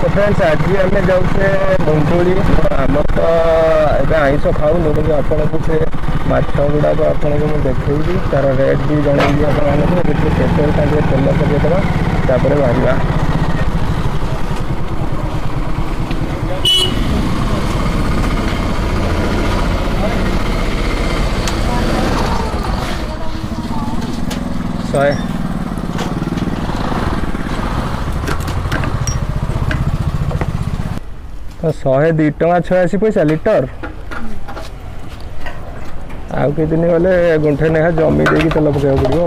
तो फ्रेंड्स आज आम जाऊे मुंडुली आम तो ये आईष खाऊनु कि आपको से माछ गुड़ाक आपको मुझे देखी तार रेट भी जनइबी आपको पेट्रोल टांगे तेल पकईदे तापर बाहर शहे तो 102 टଙ୍କା 86 पैसा लिटर आउ कि दिन गले गुंठे नेखा जमी देकी तेल पकड़ा पड़ो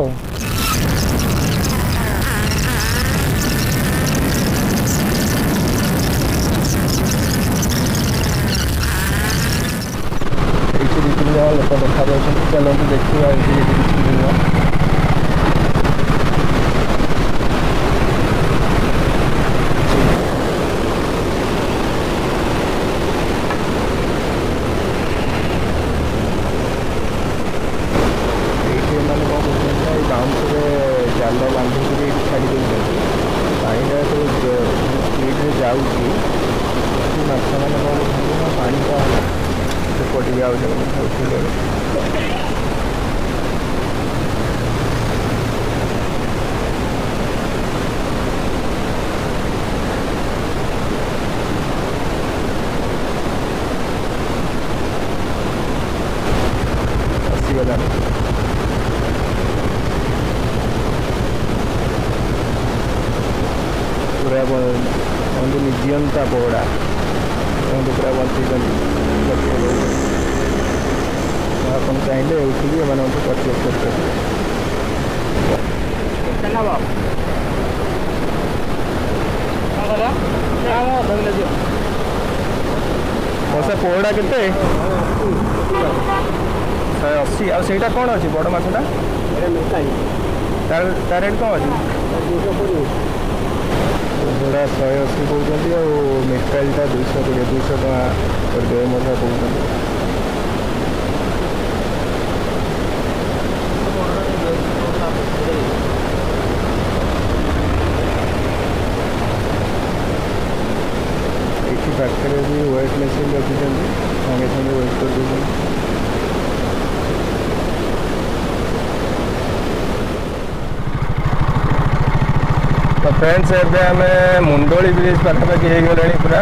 ये 2-3 जन लोक देखा चलते देखा ये जाल बांधिक छाड़ी देते पानी स्पीड जाऊँगी माछ मैंने कौन पानीटा सेपटे जाऊँगे आसीगला पूरा निजंता पोड़ा पूरा बंची आप चाहिए उठिए मैंने परचेज कर पोड़ा के 180 आईटा कौन अच्छी बड़ मछटा तार रेट कौन अच्छी जोड़ा 180 कहते और मिठाईटा 220 टଙ୍କା करदे मजा कहते ये पाखे भी वेट मेसीन रखी संगे संगे वेट कर दे तो फ्रेंड्स एवं मुंडोली ब्रिज पाखापाखि हो गले पूरा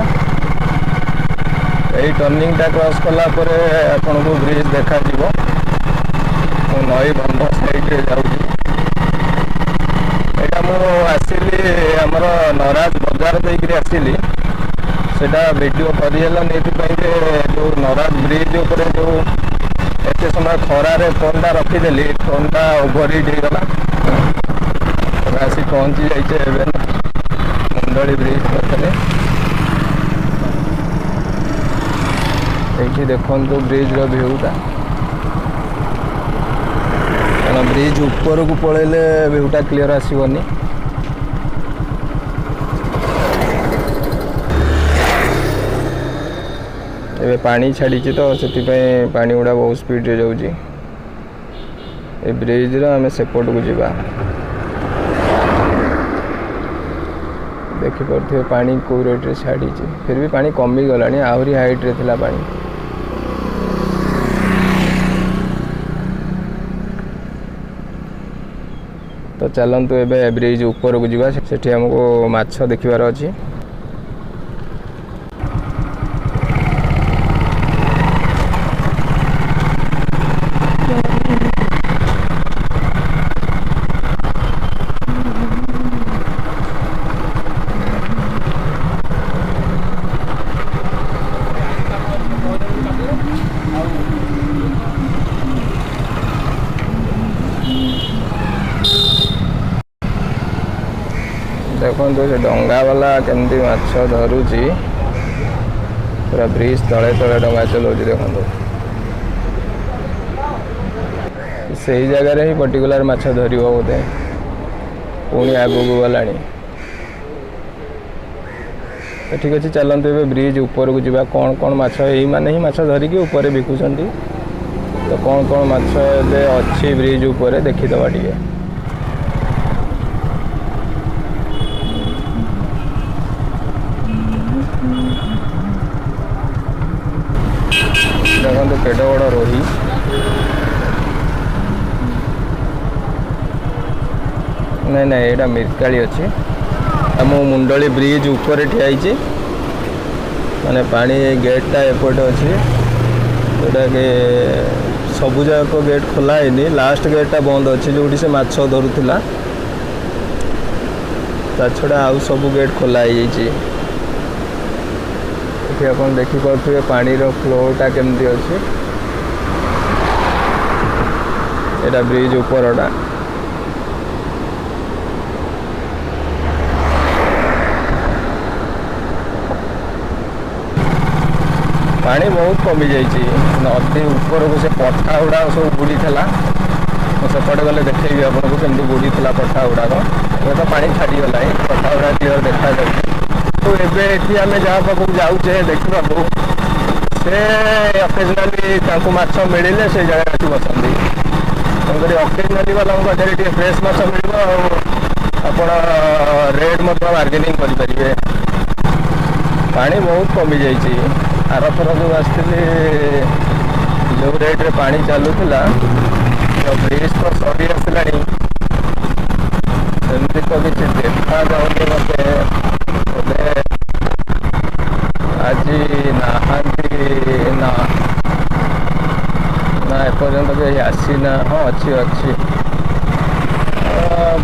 यही टर्निंगटा क्रॉस कलापर आपन को ब्रिज देखा नई बंध साइड जाऊँगी आसली आमर नराज बजार देकर आसली सेटा वीडियो करदेला जो नराज ब्रिज उपर जो एत समय खरारे फोनटा रखीदेली फोनटा ओभर हिट होगला आसी पहुँची जाइए मुंडोली ब्रिज पाखे ये देखु ब्रिज भ्यूटा क्या ब्रिज ऊपर को पलैले भ्यूटा क्लीयर आसबनी ए पानी छाड़ी तो से पानी गुड़ा बहुत स्पीड रे जाऊँगी ए ब्रिज आम सेपट को जावा देखिपे पानी कौ रेट रे छाड़ी फिर भी पानी कमी गला आहरी हाइट रे थिला पानी तो चलतु एबे ब्रिज ऊपर को जावा सेठी हमको माछ देखिबार अछि देखो से डंगा वाला केमती माछ धरुची पूरा ब्रिज तले तले डंगा चलाऊँ देखो से ही जगह ही पर्टिकुलर माछ धर बोधे पुणी आगू गला तो ठीक अच्छे चलते ए ब्रिज ऊपर को जावा कौन कौन माछ यही माने ही माछ धरिकी ऊपर बिकुंट तो कौन कौन माछ अच्छी ब्रिज ऊपर देखीदवा टे କେଡ଼େ ବଡ଼ ରୋହି। ନାଇଁ ନାଇଁ ଏଇଟା ମିରକାଳି ଅଛି। ଆମ ମୁଣ୍ଡଳି ବ୍ରିଜ ଉପରେ ଠିଆ ହେଇଛି, ମାନେ ପାଣି ଗେଟ୍ଟା ଏପଟେ ଅଛି, ଯେଉଁଟାକି ସବୁ ଯାକ ଗେଟ୍ ଖୋଲା ହେଇନି, ଲାଷ୍ଟ ଗେଟ୍ଟା ବନ୍ଦ ଅଛି ଯେଉଁଠି ସେ ମାଛ ଧରୁଥିଲା। ତା ଛଡ଼ା ଆଉ ସବୁ ଗେଟ୍ ଖୋଲା ହେଇଯାଇଛି। ଏଠି ଆପଣ ଦେଖିପାରୁଥିବେ ପାଣିର ଫ୍ଲୋଟା କେମିତି ଅଛି। ଏଇଟା ବ୍ରିଜ ଉପରଟା। ପାଣି ବହୁତ କମିଯାଇଛି। ନଦୀ ଉପରକୁ ସେ ପଠା ଗୁଡ଼ାକ ସବୁ ବୁଡ଼ିଥିଲା। ମୁଁ ସେପଟେ ଗଲେ ଦେଖେଇବି ଆପଣଙ୍କୁ କେମିତି ବୁଡ଼ିଥିଲା ପଠା ଗୁଡ଼ାକ। ଏବେ ତ ପାଣି ଛାଡ଼ିଗଲାଣି, ପଠା ଗୁଡ଼ାକ କ୍ଲିୟର ଦେଖାଯାଉଛି। ତ ଏବେ ଏଠି ଆମେ ଯାହା ପାଖକୁ ଯାଉଛେ ଦେଖିବାକୁ, ସେ ଅକେଜନାଲି ତାଙ୍କୁ ମାଛ ମିଳିଲେ ସେ ଜାଗାରେ ଆସି ବସନ୍ତି। ତେଣୁକରି ଅକେଜନାଲି ବାଲାଙ୍କ ପାଖରେ ଟିକେ ଫ୍ରେଶ୍ ମାଛ ମିଳିବ, ଆଉ ଆପଣ ରେଟ୍ ମଧ୍ୟ ବାର୍ଗେନିଂ କରିପାରିବେ। ପାଣି ବହୁତ କମିଯାଇଛି। ଆରଥର ଯେଉଁ ଆସିଥିଲି ଯେଉଁ ରେଟ୍ରେ ପାଣି ଚାଲୁଥିଲା, ବ୍ରିଜ୍ ତ ସରି ଆସିଲାଣି, ସେମିତି ତ କିଛି ଦେଖାଯାଉନି ମୋତେ। ବୋଧେ ଆଜି ନାହାନ୍ତି ନା ଏପର୍ଯ୍ୟନ୍ତ କେହି ଆସିନା। ହଁ ଅଛି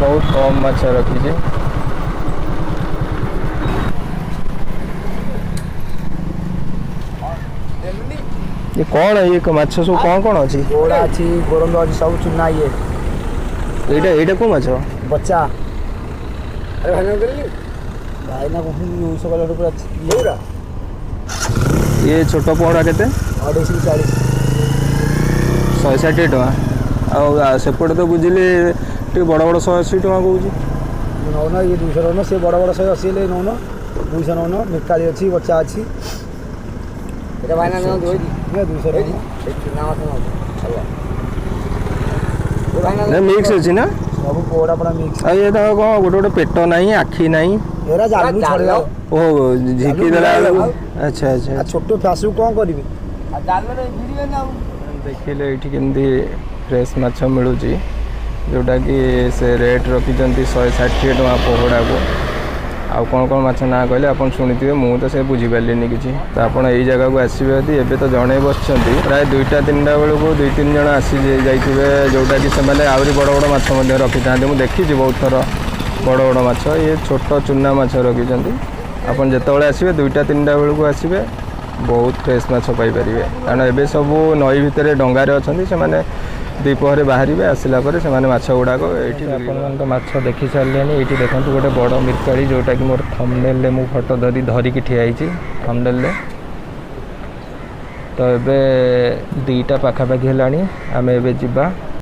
ବହୁତ କମ୍ ମାଛ ରଖିଛି। ये कौन है? ये माछ सब कौन अच्छी? गोड़ा अच्छी, गोरंग अच्छी, सब चुना ये एटा को माछ बच्चा। अरे भाई ना कहीं यूज कलर पूरा लेउरा। ये छोट पोड़ा केते? 240 160 टका। आ सेपटे तो बुझिली टे बड़ बड़ 180 टका कहूँ। नौना ये 200 नौना, से बड़ बड़ 180 ले नौना, 200 नौना। मिरकाली अच्छी, बच्चा अच्छी। এটা ভাই না নাও দই দি 200 টাকা না মাছ নাও চলো ভাই না मिक्स अछि ना सब पोड़ा पड़ा मिक्स। आ ये तो को गोटे पेट नहीं, आखि नहीं, एरा जालू छड़े ओ झिकी देला। अच्छा अच्छा। आ छोटो फासु कोन करबे? आ जाल रे भिड़िए ना देखिले एठी केमदी फ्रेश माछ मिलुची, जोटा कि से रेट रखिचंती 160 टका पोहड़ा को। आउ कौन कौन माछ ना कहले आप शुणिथे, मुझे तो से बुझीपारे किसी। तो आप जगह को आसवे यदि एवं तो जड़े बस प्राय 2टा 3टा बेलू 2-3 जन आसी जाइए, जोटा कि से आहरी बड़ बड़ माछ रखी था। मुझे देखी बहुत थर बड़ बड़ माछ, ये छोट चूना माछ रखी। आप जिते आसवे 2टा 3टा बेलू आसवे, बहुत फ्रेश माछ पाइपर। कारण एवं सब नई भितर डंगार अच्छा से द्वीपहरे बाहर आसला से माछ गुड़ाक तो माछ देखी सारे। ये देखो गोटे बड़ मिरकाली, जोटा कि मोर थंबनेल मु फोटो धरिकी ठिया थंबनेल। तो ये 2टा पाखापाखि है, आम ए